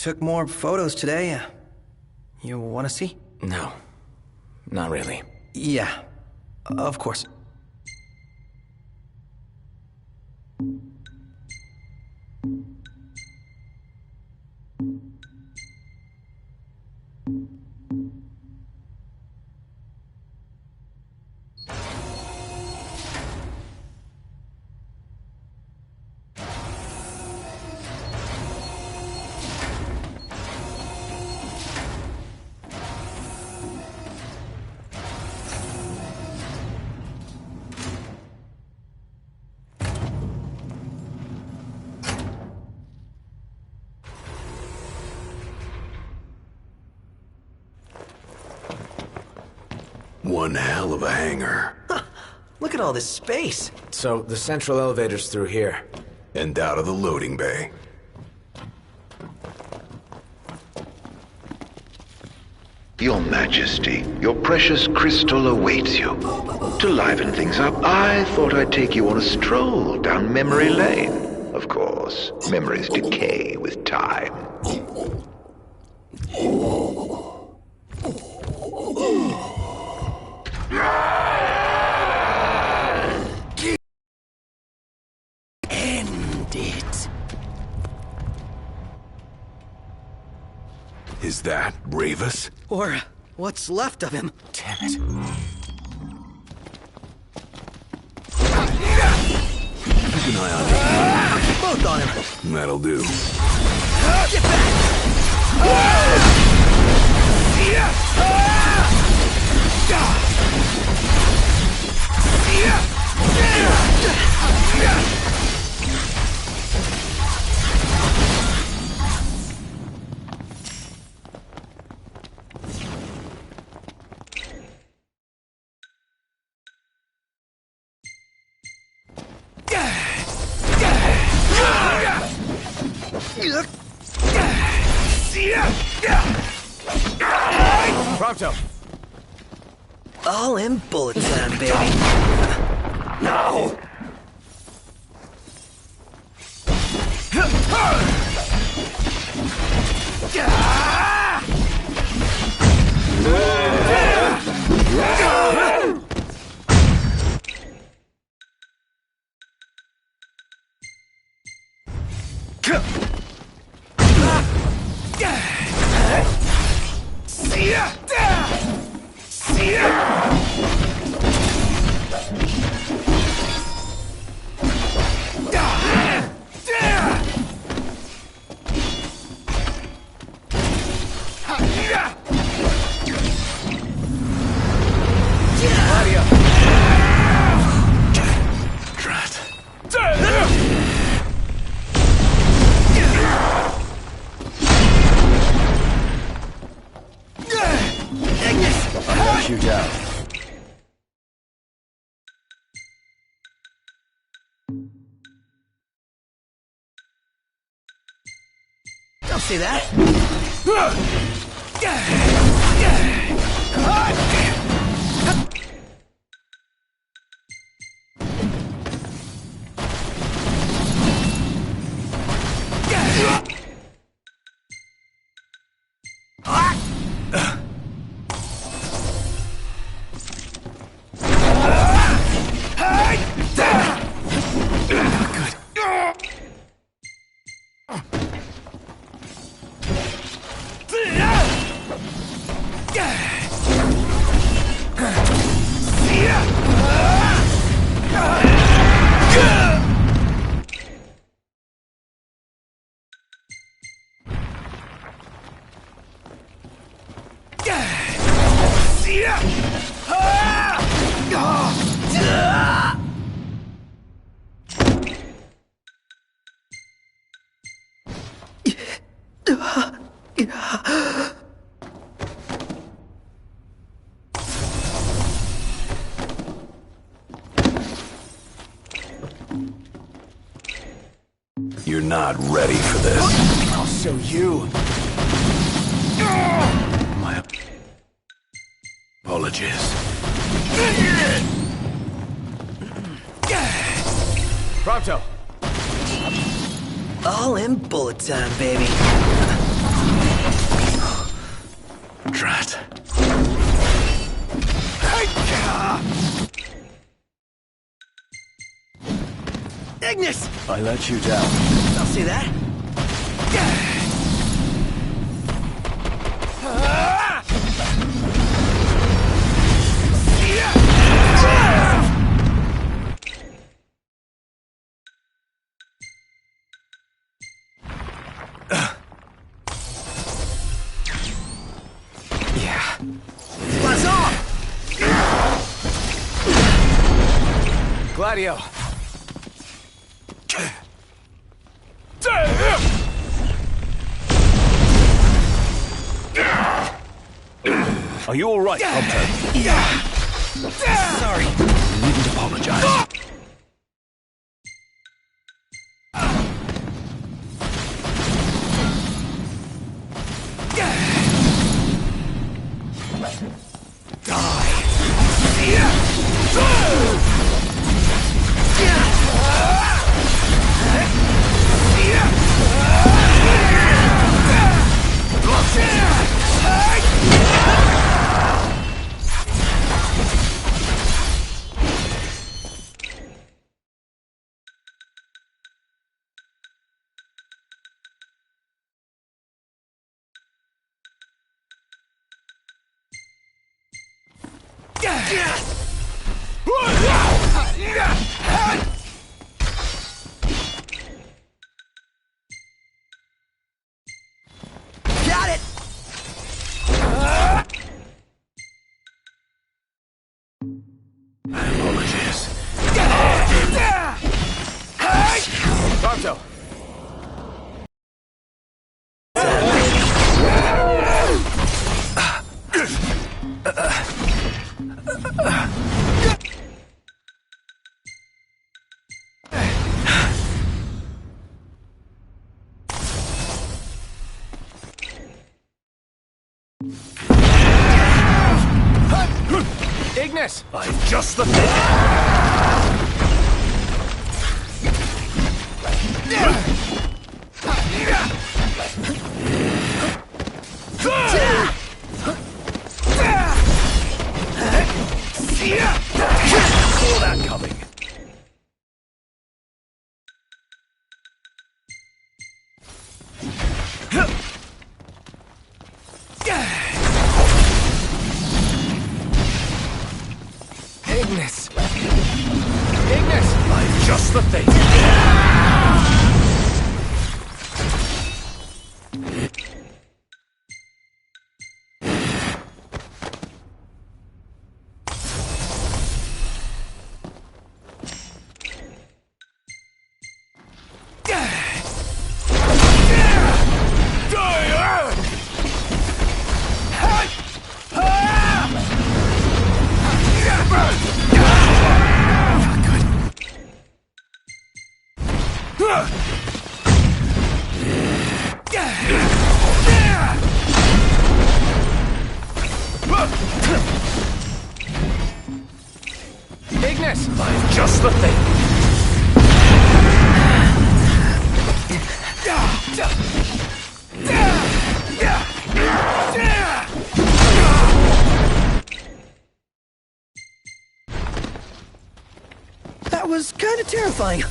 took more photos today. You want to see? No, not really. Yeah, of course. One hell of a hangar. Look at all this space. So, the central elevator's through here. And out of the loading bay. Your Majesty, your precious crystal awaits you. To liven things up, I thought I'd take you on a stroll down memory lane. Of course, memories decay with time. End it. Is that Ravus? Or what's left of him. Damn it. Keep an eye on him. Both on him. That'll do. Get back! Prompto! All in bullet time, baby. No! Shoot out. Don't see that. You're not ready for this. I'll show you. My apologies. Prompto! All in bullet time, baby. Drat. Ignis! I let you down. I'll see that. Yeah. Blast off! Gladio. Are you all right, Prompto? Sorry. You needn't apologize. Got it! Apologies. Prompto. Ignis! I'm just the thing. Saw that coming. Ignis! Ignis! I'm just the thing. Ignis! I'm just the thing. That was kind of terrifying.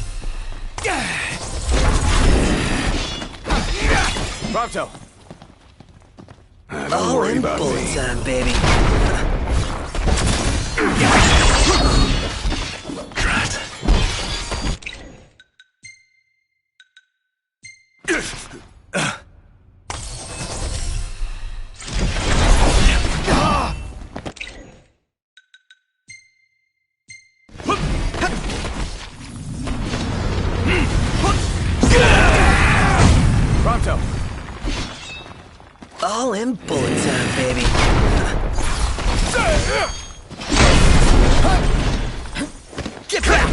Prompto. Don't All worry in about bullet me. time, baby. Drat. Prompto. All in bullet time, baby. Get back!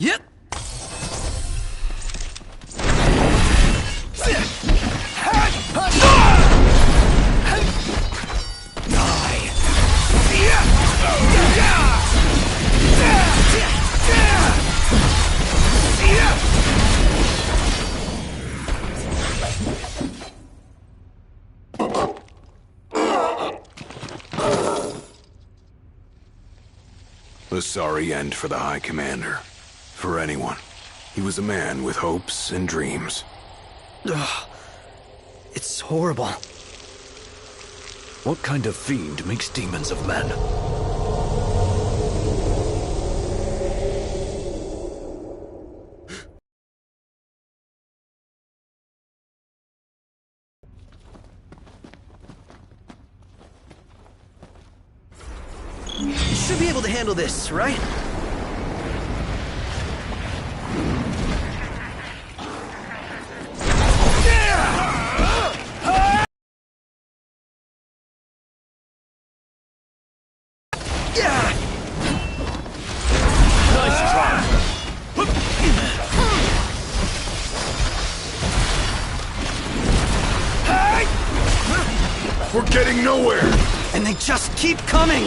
Yep. A sorry end for the High Commander. For anyone. He was a man with hopes and dreams. Ugh. It's horrible. What kind of fiend makes demons of men? You should be able to handle this, right? Nice try. We're getting nowhere! And they just keep coming!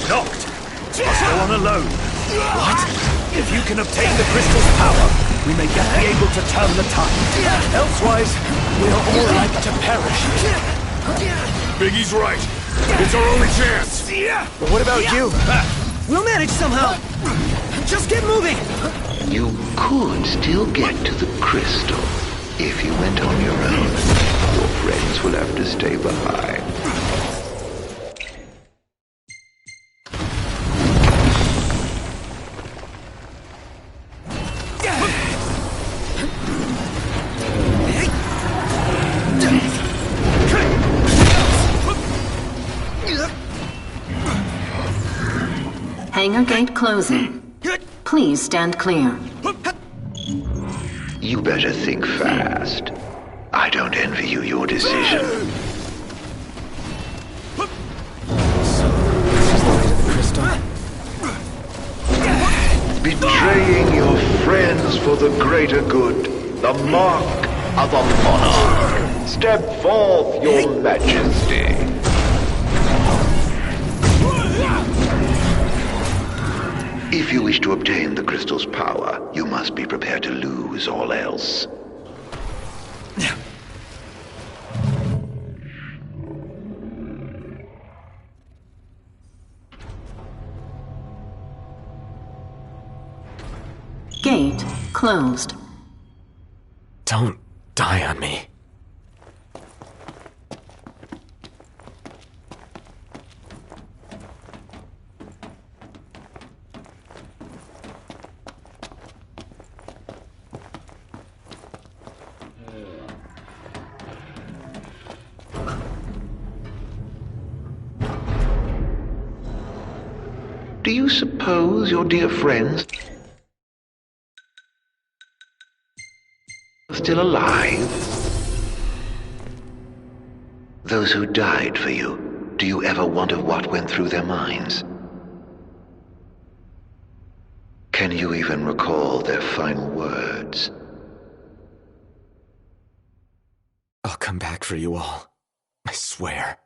Knocked. Must go on alone. What? If you can obtain the crystal's power, we may yet be able to turn the tide. Elsewise, we are all like to perish. Biggie's right. It's our only chance! But what about you? We'll manage somehow! Just get moving! You could still get to the crystal. If you went on your own, your friends will have to stay behind. Hangar gate closing. Please stand clear. You better think fast. I don't envy you your decision. Betraying your friends for the greater good. The mark of a monarch. Step forth, your majesty. If you wish to obtain the crystal's power, you must be prepared to lose all else. Gate closed. Don't die on me. Do you suppose your dear friends are still alive? Those who died for you, do you ever wonder what went through their minds? Can you even recall their final words? I'll come back for you all. I swear.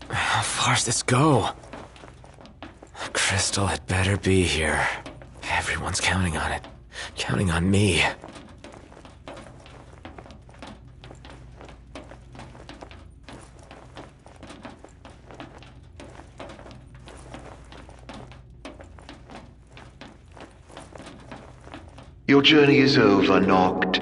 How far's this go? The crystal had better be here. Everyone's counting on it. Counting on me. Your journey is over, Noct.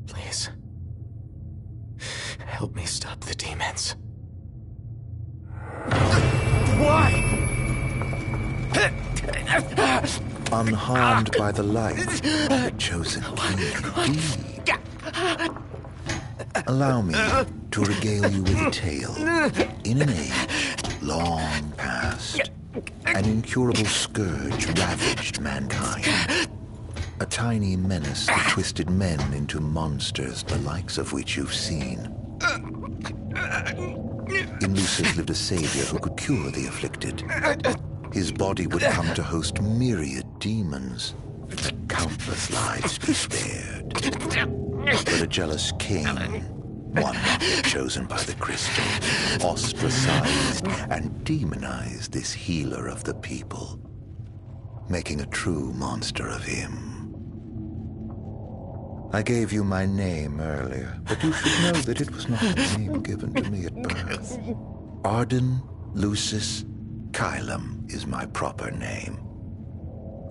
Please. Help me stop the demons. Why? Unharmed by the light, the chosen king indeed. Allow me to regale you with a tale. In an age long past, an incurable scourge ravaged mankind. A tiny menace that twisted men into monsters the likes of which you've seen. In Lucis lived a savior who could cure the afflicted. His body would come to host myriad demons. Countless lives be spared. But a jealous king, one not yet chosen by the crystal, ostracized and demonized this healer of the people, making a true monster of him. I gave you my name earlier, but you should know that it was not the name given to me at birth. Arden Lucis Kylum is my proper name.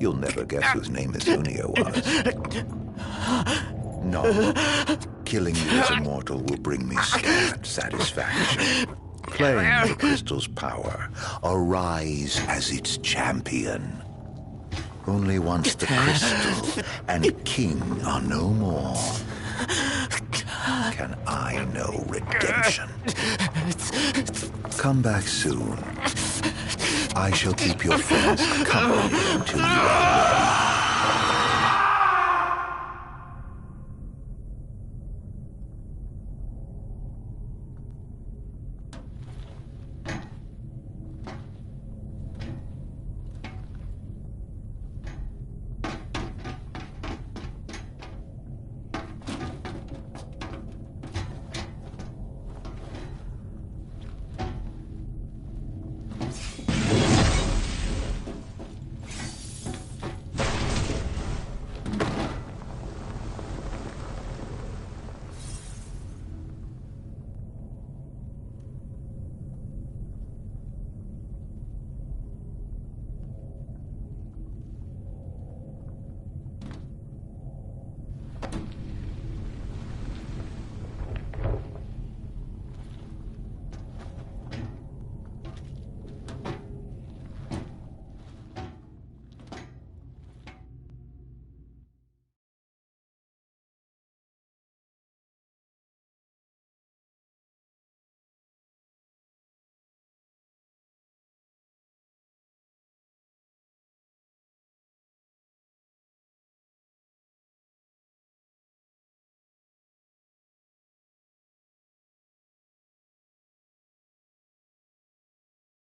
You'll never guess whose name Isunia was. No. Killing you as a mortal will bring me scant satisfaction. Claim the crystal's power. Arise as its champion. Only once the crystal and king are no more can I know redemption. Come back soon. I shall keep your friends company until you are ready.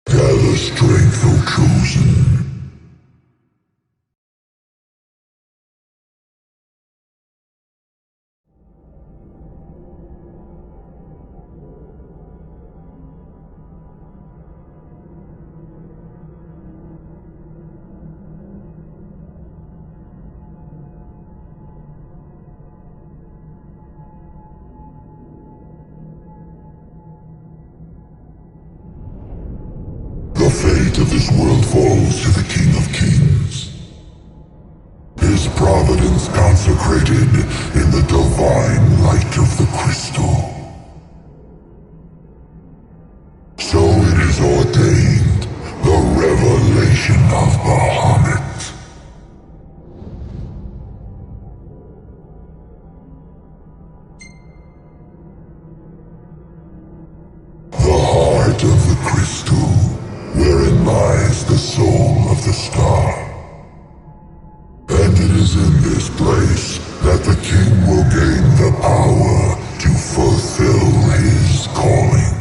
Gather strength, O chosen. The fate of this world falls to the King of Kings. His providence consecrated in the divine light of the crystal. So it is ordained, the revelation of Bahamut. The heart of the crystal, wherein lies the soul of the star. And it is in this place that the king will gain the power to fulfill his calling.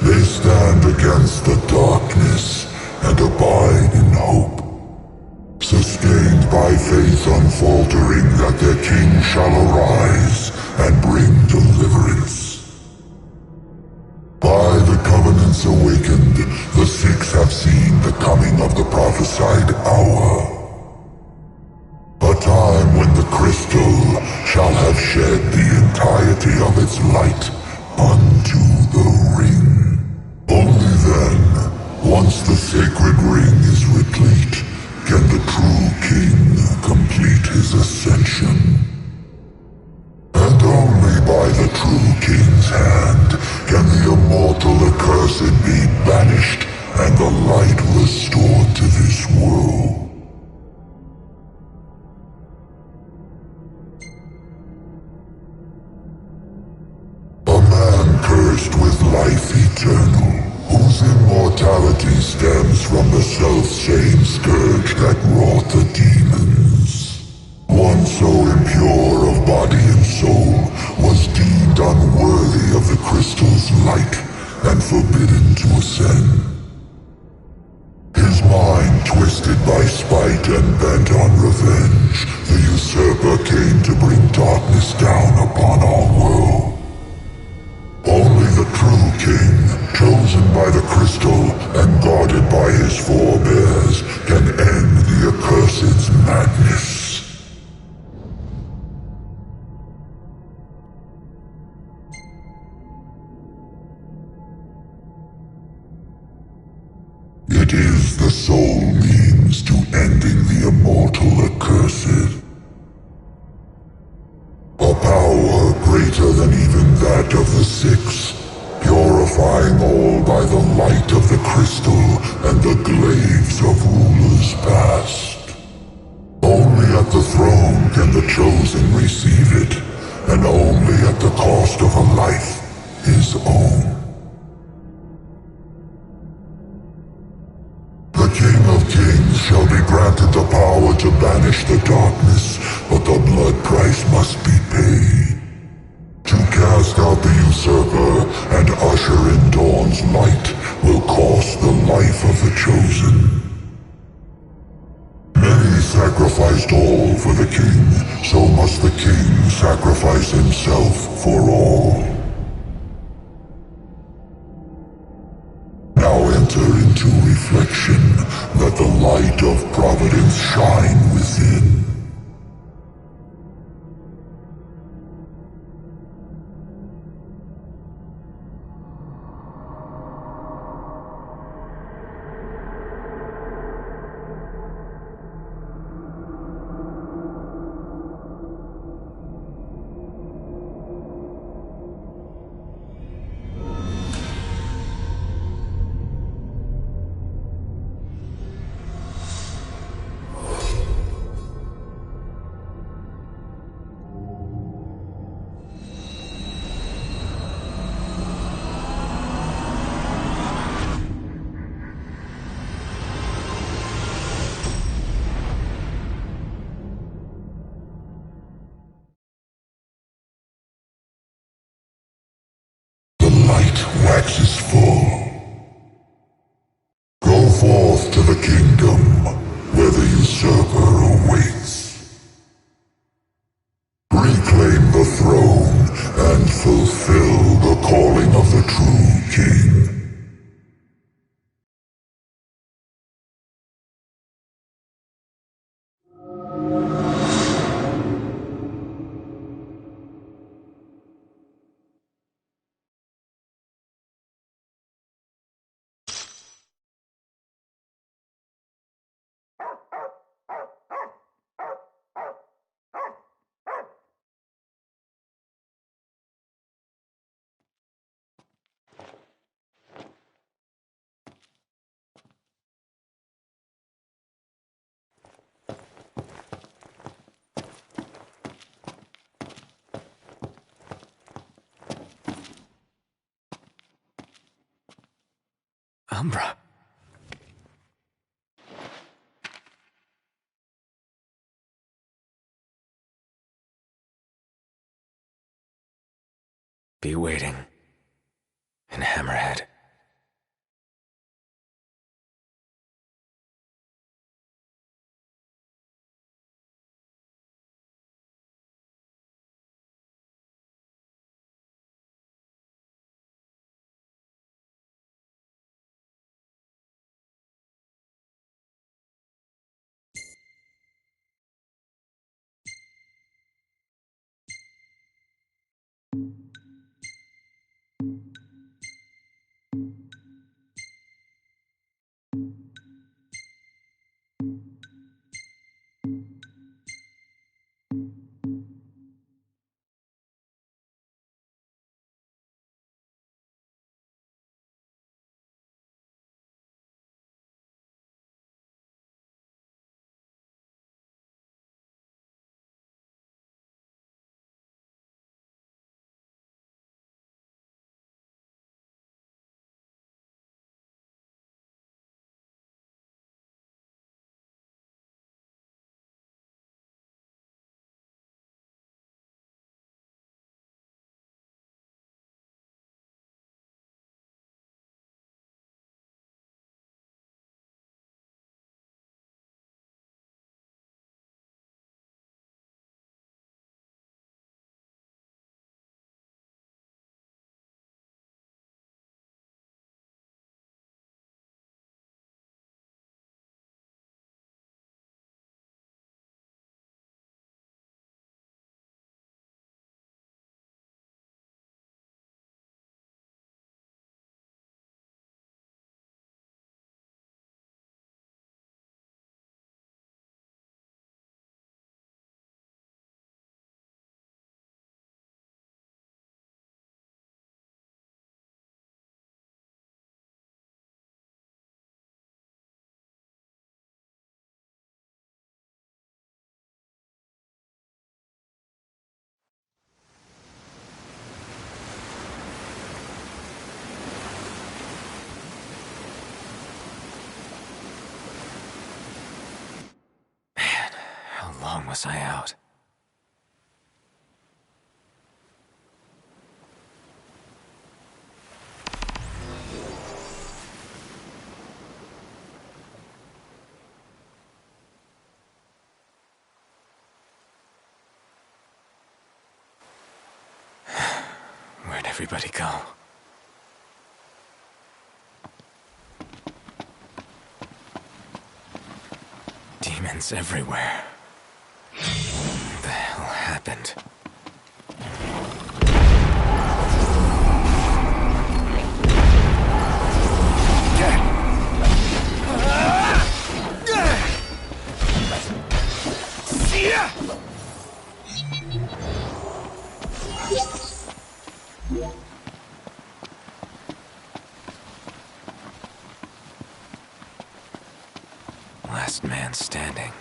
They stand against the darkness and abide in hope. Sustained by faith unfaltering that their king shall arise and bring deliverance. By the covenants awakened, the Sikhs have seen the coming of the prophesied hour. A time when the crystal shall have shed the entirety of its light unto the ring. Only then, once the sacred ring is replete, can the true king complete his ascension. And only by the true king's hand can the immortal accursed be banished and the light restored to this world. A man cursed with life eternal, whose immortality immortality stems from the self-same scourge that wrought the demons. One so impure of body and soul was deemed unworthy of the crystal's light and forbidden to ascend. His mind twisted by spite and bent on revenge, the usurper came to bring darkness down upon our world. Only the true king, chosen by the crystal and guarded by his forebears, can end the accursed's madness. It is the sole means to ending the immortal accursed. A power greater than even that of the Six, purifying all by the light of the crystal and the glaives of rulers past. Only at the throne can the chosen receive it, and only at the cost of a life, his own. The King of Kings shall be granted the power to banish the darkness, but the blood price must be paid. To cast out the usurper and usher in dawn's light will cost the life of the chosen. Many sacrificed all for the king, so must the king sacrifice himself for all. Now enter into reflection, let the light of providence shine within. Light waxes full. Go forth to the kingdom, where the usurper awaits. Reclaim the throne, and fulfill the calling of the true king. Umbra. Be waiting in Hammerhead. long was I out? Where'd everybody go? Demons everywhere. What the hell happened? Last man standing.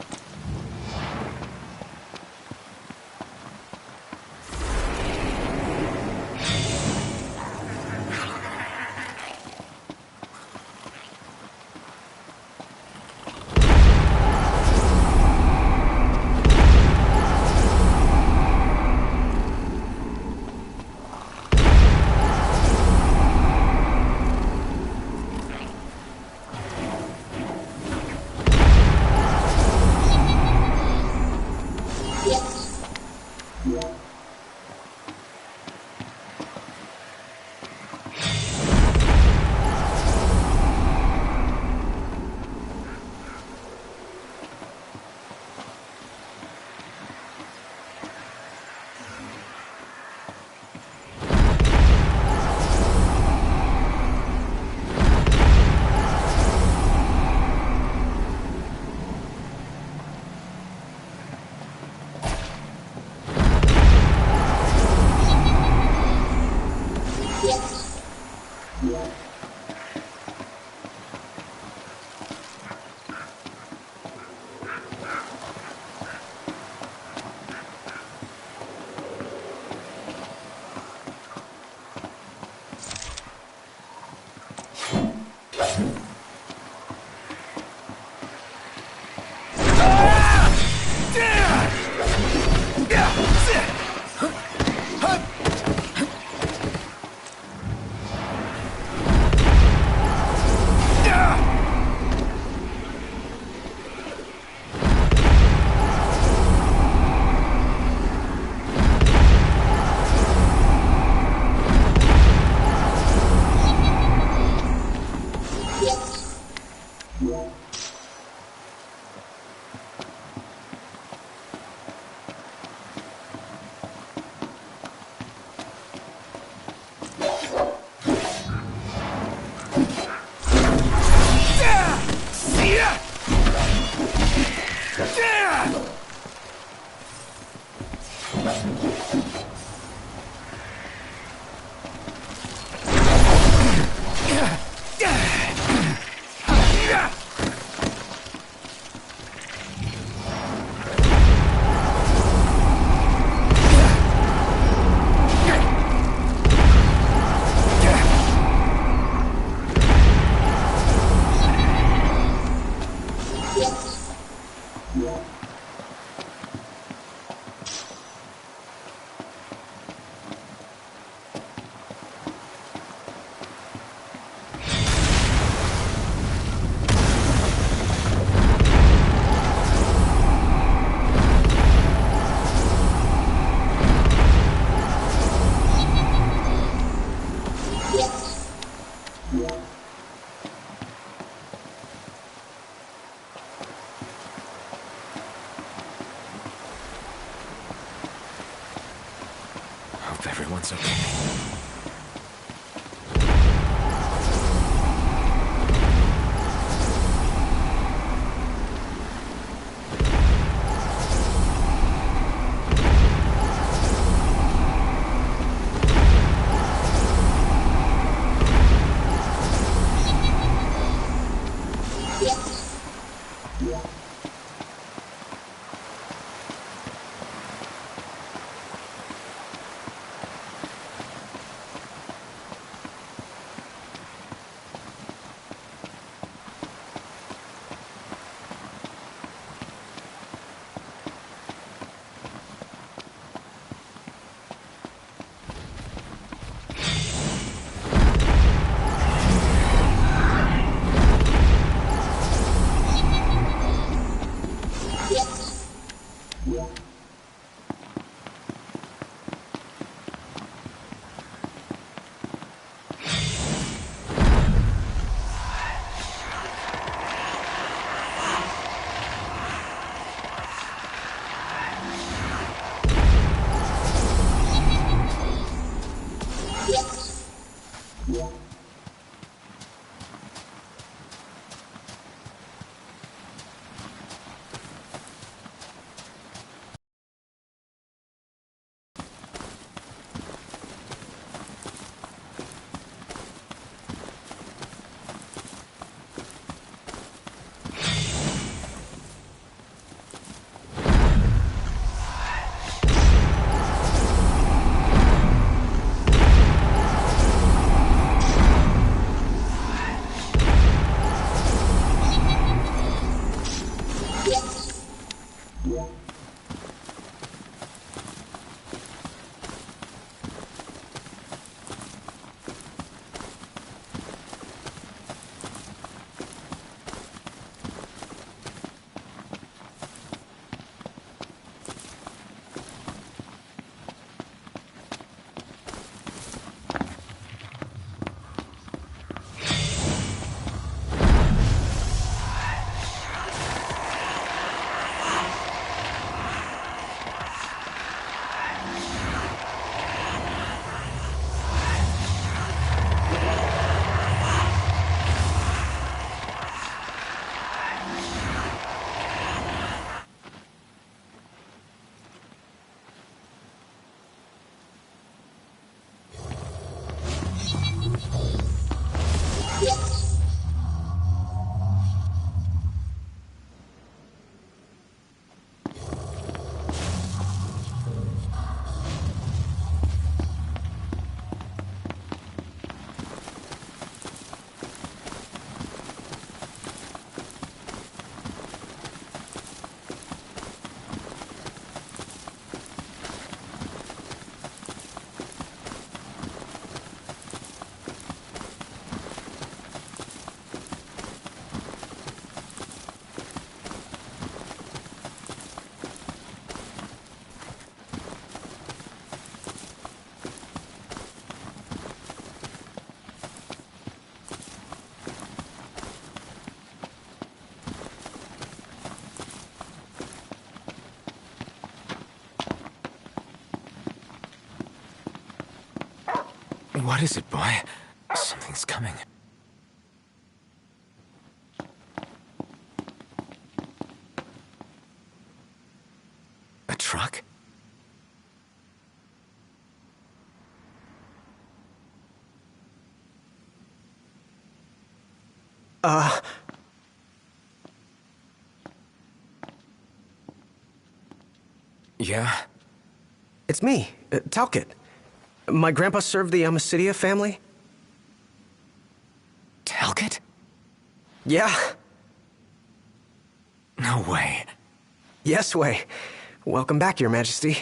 Hope everyone's okay. What is it, boy? Something's coming. A truck? Yeah? It's me, Talcott. My grandpa served the Amicidia family. Talcott? Yeah. No way. Yes way. Welcome back, Your Majesty.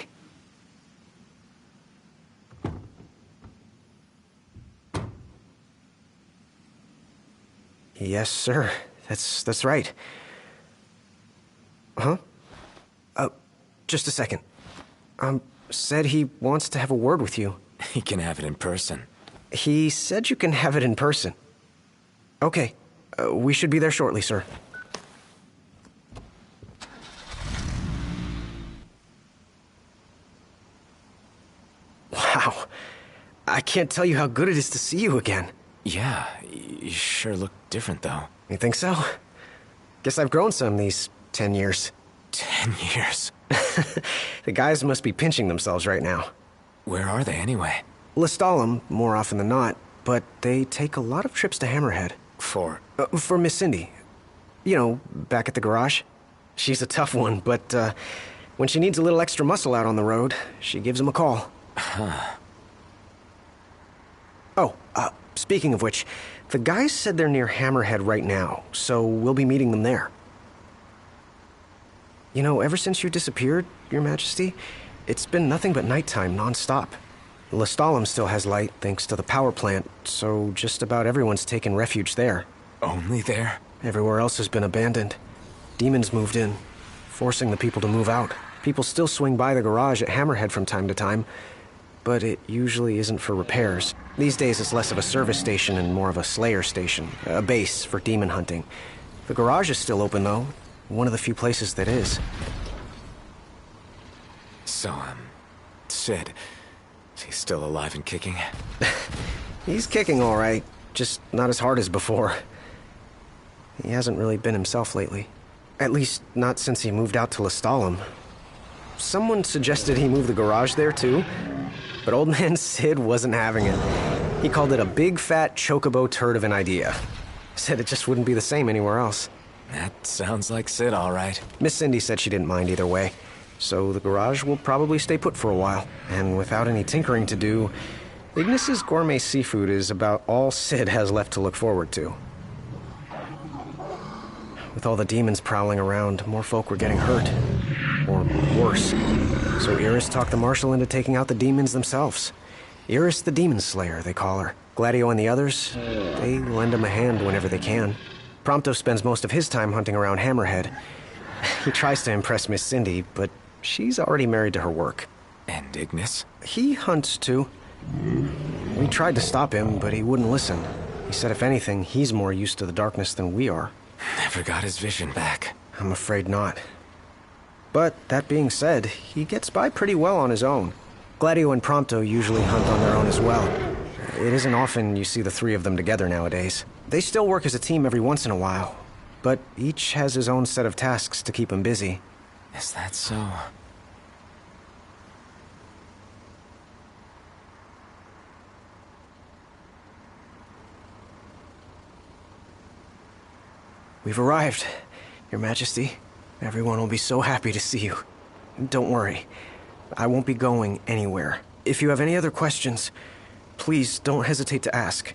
Yes, sir. That's right. Huh? Just a second. Said he wants to have a word with you. He can have it in person. He said you can have it in person. Okay. We should be there shortly, sir. Wow. I can't tell you how good it is to see you again. Yeah, you sure look different, though. You think so? Guess I've grown some these 10 years. 10 years. The guys must be pinching themselves right now. Where are they, anyway? Lestalem, more often than not, but they take a lot of trips to Hammerhead. For Miss Cindy. You know, back at the garage. She's a tough one, but when she needs a little extra muscle out on the road, she gives him a call. Huh. Oh, speaking of which, the guys said they're near Hammerhead right now, so we'll be meeting them there. You know, ever since you disappeared, Your Majesty, it's been nothing but nighttime non-stop. Lestalem still has light thanks to the power plant, so just about everyone's taken refuge there. Only there? Everywhere else has been abandoned. Demons moved in, forcing the people to move out. People still swing by the garage at Hammerhead from time to time, but it usually isn't for repairs. These days it's less of a service station and more of a slayer station, a base for demon hunting. The garage is still open, though. One of the few places that is. So, Sid, is he still alive and kicking? He's kicking all right, just not as hard as before. He hasn't really been himself lately. At least, not since he moved out to Lestalem. Someone suggested he move the garage there, too, but old man Sid wasn't having it. He called it a big, fat, chocobo turd of an idea. Said it just wouldn't be the same anywhere else. That sounds like Sid, all right. Miss Cindy said she didn't mind either way, so the garage will probably stay put for a while. And without any tinkering to do, Ignis's gourmet seafood is about all Sid has left to look forward to. With all the demons prowling around, more folk were getting hurt. Or worse. So Iris talked the Marshal into taking out the demons themselves. Iris the Demon Slayer, they call her. Gladio and the others, they lend him a hand whenever they can. Prompto spends most of his time hunting around Hammerhead. He tries to impress Miss Cindy, but she's already married to her work. And Ignis? He hunts, too. We tried to stop him, but he wouldn't listen. He said if anything, he's more used to the darkness than we are. Never got his vision back. I'm afraid not. But, that being said, he gets by pretty well on his own. Gladio and Prompto usually hunt on their own as well. It isn't often you see the three of them together nowadays. They still work as a team every once in a while, but each has his own set of tasks to keep him busy. Is that so? We've arrived, Your Majesty. Everyone will be so happy to see you. Don't worry, I won't be going anywhere. If you have any other questions, please don't hesitate to ask.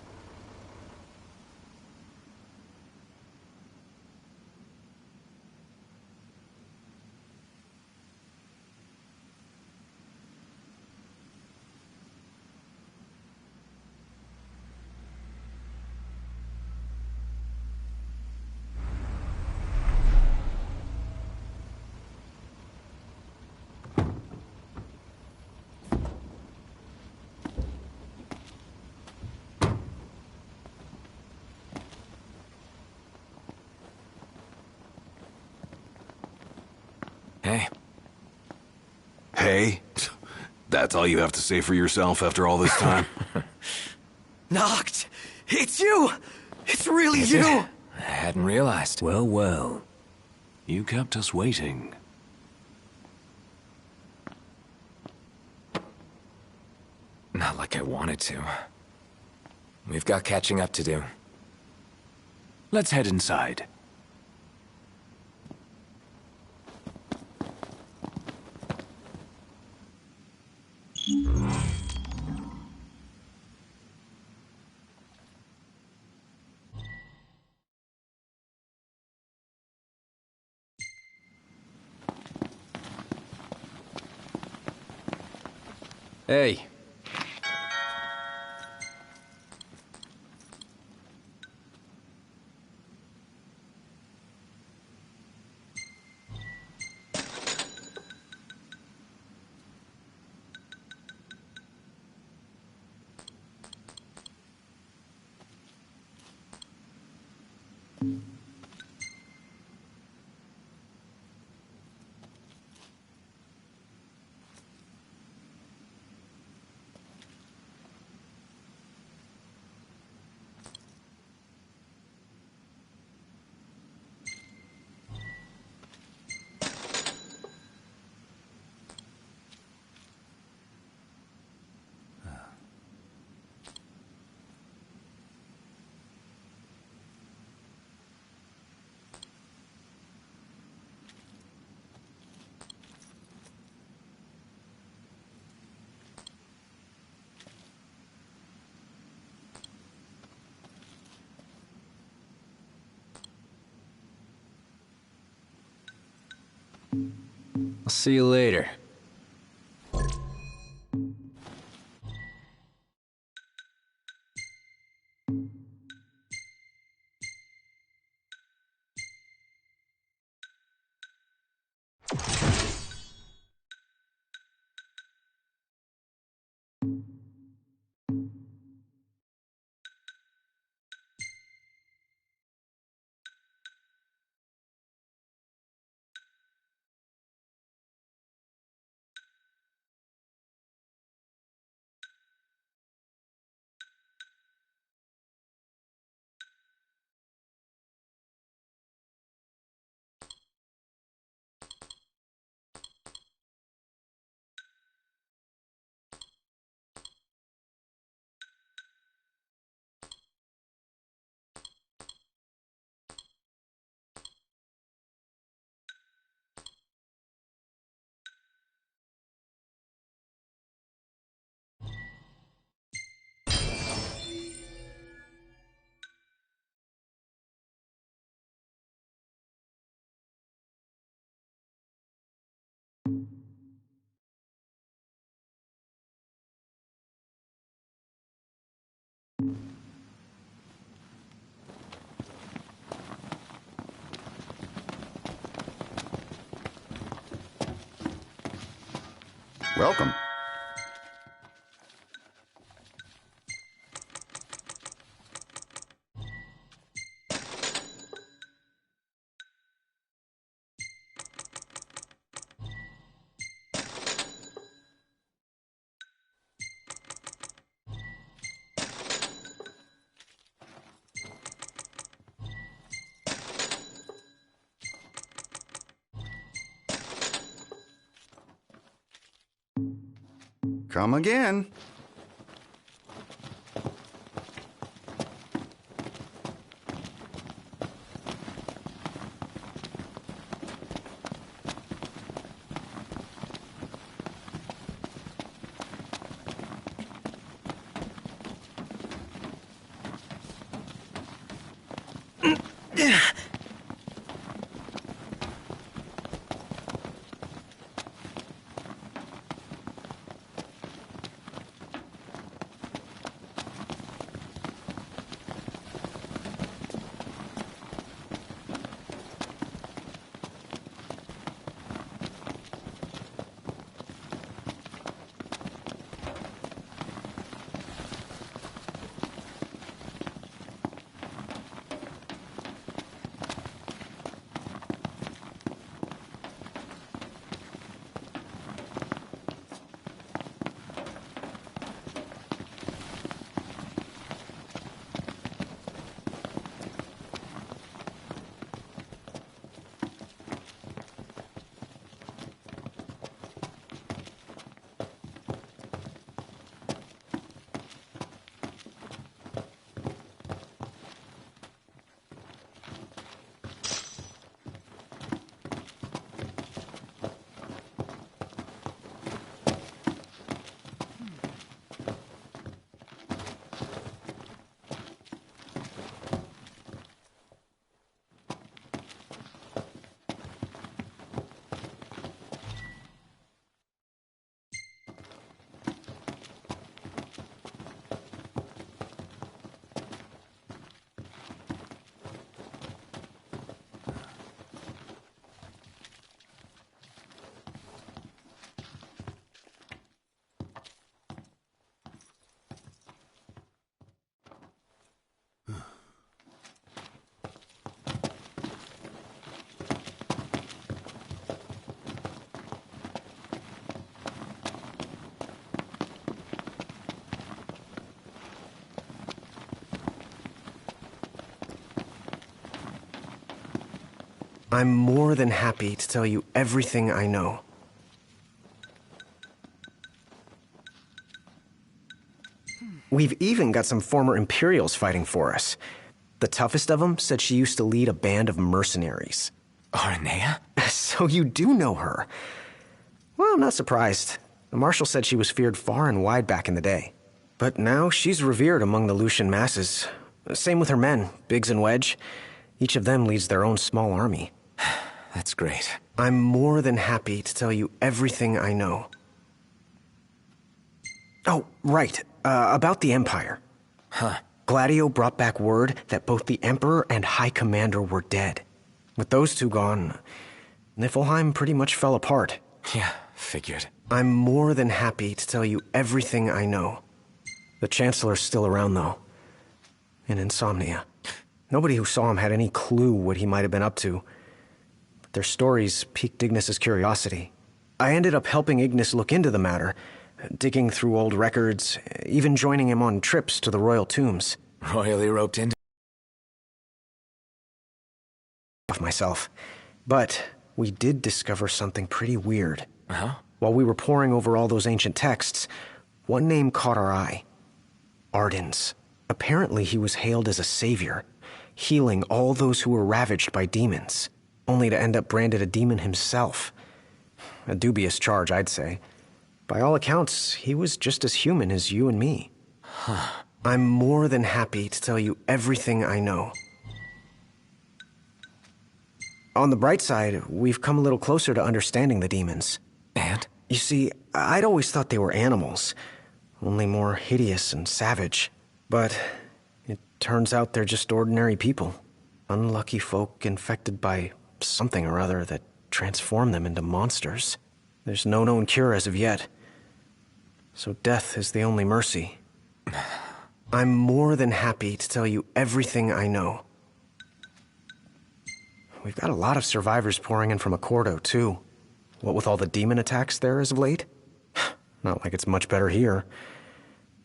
Hey. Hey? That's all you have to say for yourself after all this time? Noct! It's you! It's really Is you! it? I hadn't realized. Well, well. You kept us waiting. Not like I wanted to. We've got catching up to do. Let's head inside. Hey. I'll see you later. Welcome. Come again. I'm more than happy to tell you everything I know. We've even got some former Imperials fighting for us. The toughest of them said she used to lead a band of mercenaries. Aranea? So you do know her. Well, I'm not surprised. The Marshal said she was feared far and wide back in the day. But now she's revered among the Lucian masses. Same with her men, Biggs and Wedge. Each of them leads their own small army. That's great. I'm more than happy to tell you everything I know. Oh, right. About the Empire. Huh. Gladio brought back word that both the Emperor and High Commander were dead. With those two gone, Niflheim pretty much fell apart. Yeah, figured. I'm more than happy to tell you everything I know. The Chancellor's still around, though. In Insomnia. Nobody who saw him had any clue what he might have been up to. But their stories piqued Ignis's curiosity. I ended up helping Ignis look into the matter, digging through old records, even joining him on trips to the royal tombs. Royally roped into Of myself. But we did discover something pretty weird. Huh? While we were poring over all those ancient texts, one name caught our eye. Ardens. Apparently he was hailed as a savior, healing all those who were ravaged by demons, only to end up branded a demon himself. A dubious charge, I'd say. By all accounts, he was just as human as you and me. Huh. I'm more than happy to tell you everything I know. On the bright side, we've come a little closer to understanding the demons. And? You see, I'd always thought they were animals, only more hideous and savage. But it turns out they're just ordinary people. Unlucky folk infected by something or other that transformed them into monsters. There's no known cure as of yet. So death is the only mercy. I'm more than happy to tell you everything I know. We've got a lot of survivors pouring in from Accordo, too. What with all the demon attacks there as of late? Not like it's much better here.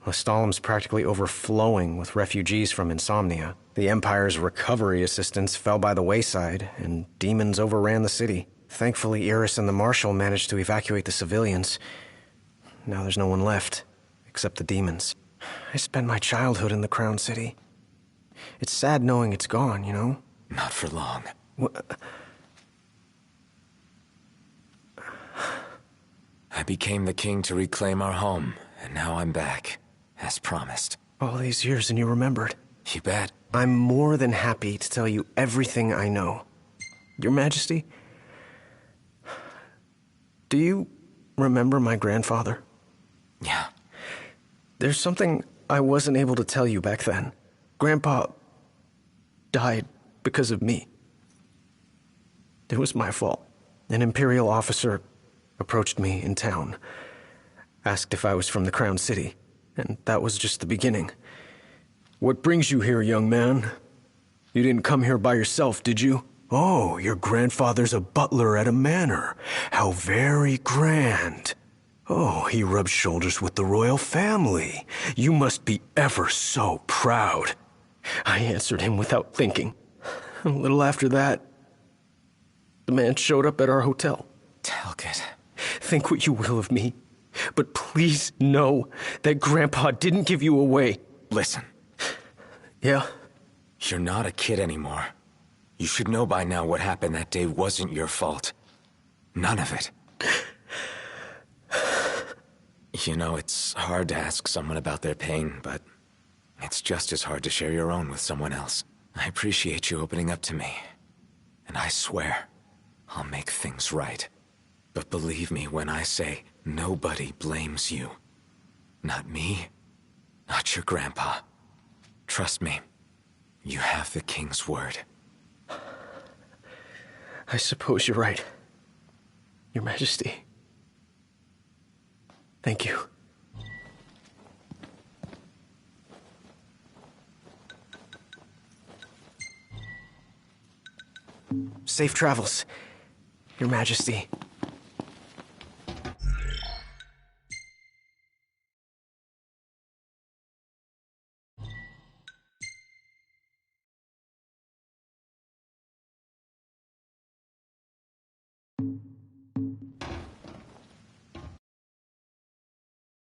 Lestalem's practically overflowing with refugees from Insomnia. The Empire's recovery assistance fell by the wayside, and demons overran the city. Thankfully, Iris and the Marshal managed to evacuate the civilians. Now there's no one left, except the demons. I spent my childhood in the Crown City. It's sad knowing it's gone, you know? Not for long. I became the king to reclaim our home, and now I'm back, as promised. All these years and you remembered. You bet. I'm more than happy to tell you everything I know. Your Majesty, do you remember my grandfather? Yeah. There's something I wasn't able to tell you back then. Grandpa died because of me. It was my fault. An Imperial officer approached me in town, asked if I was from the Crown City, and that was just the beginning. What brings you here, young man? You didn't come here by yourself, did you? Oh, your grandfather's a butler at a manor. How very grand. Oh, he rubs shoulders with the royal family. You must be ever so proud. I answered him without thinking. A little after that, the man showed up at our hotel. Talcott. Think what you will of me, but please know that Grandpa didn't give you away. Listen. Yeah? You're not a kid anymore. You should know by now what happened that day wasn't your fault. None of it. You know, it's hard to ask someone about their pain, but it's just as hard to share your own with someone else. I appreciate you opening up to me, and I swear I'll make things right. But believe me when I say nobody blames you. Not me, not your grandpa. Trust me, you have the king's word. I suppose you're right, Your Majesty. Thank you. Safe travels, Your Majesty.